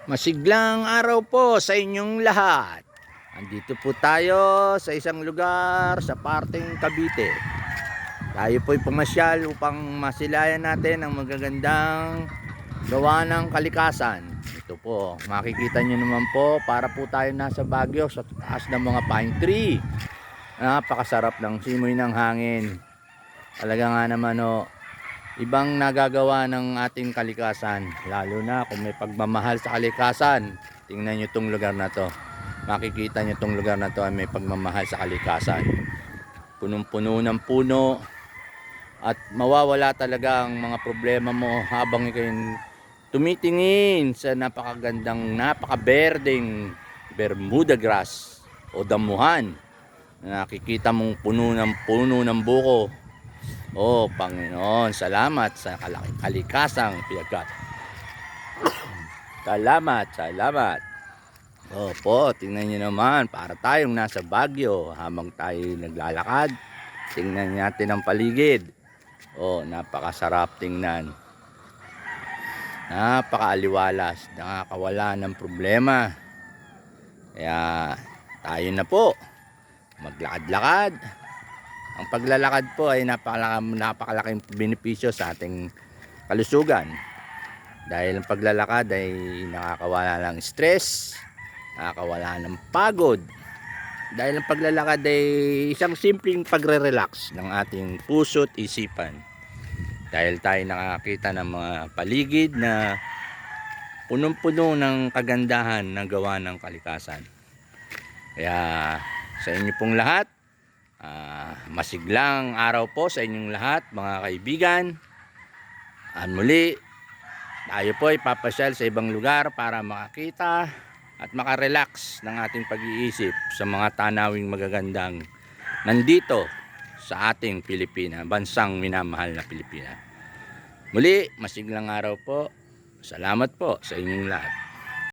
Masiglang araw po sa inyong lahat. Andito po tayo sa isang lugar sa parteng Cavite. Tayo po'y pumasyal upang masilayan natin ang magagandang gawa ng kalikasan. Ito po, makikita nyo naman po, para po tayo nasa Baguio sa taas ng mga pine tree. Napakasarap ng simoy ng hangin. Talaga nga naman ibang nagagawa ng ating kalikasan, lalo na kung may pagmamahal sa kalikasan. Tingnan nyo itong lugar na to, makikita nyo itong lugar na to ay may pagmamahal sa kalikasan. Punong-puno ng puno at mawawala talaga ang mga problema mo habang ikaw tumitingin sa napakagandang, napakaberdeng Bermuda grass o damuhan. Nakikita mong puno ng buko. Oh, Panginoon, salamat sa kalikasang piyagat. Salamat. Opo, tingnan nyo naman, para tayong nasa Baguio habang tayo naglalakad. Tingnan natin ang paligid. Oh, napakasarap tingnan. Napakaaliwalas, nakakawala ng problema. Kaya tayo na po maglakad-lakad. Ang paglalakad po ay napakalaking benepisyo sa ating kalusugan. Dahil ang paglalakad ay nakakawala ng stress, nakakawala ng pagod. Dahil ang paglalakad ay isang simpleng pagre-relax ng ating puso at isipan. Dahil tayo nakakita ng mga paligid na punong-puno ng kagandahan na gawa ng kalikasan. Kaya sa inyo pong lahat, masiglang araw po sa inyong lahat, mga kaibigan. Muli, tayo po ay papasyal sa ibang lugar para makakita at makarelax ng ating pag-iisip sa mga tanawing magagandang nandito sa ating Pilipinas, bansang minamahal na Pilipinas. Muli, masiglang araw po. Salamat po sa inyong lahat.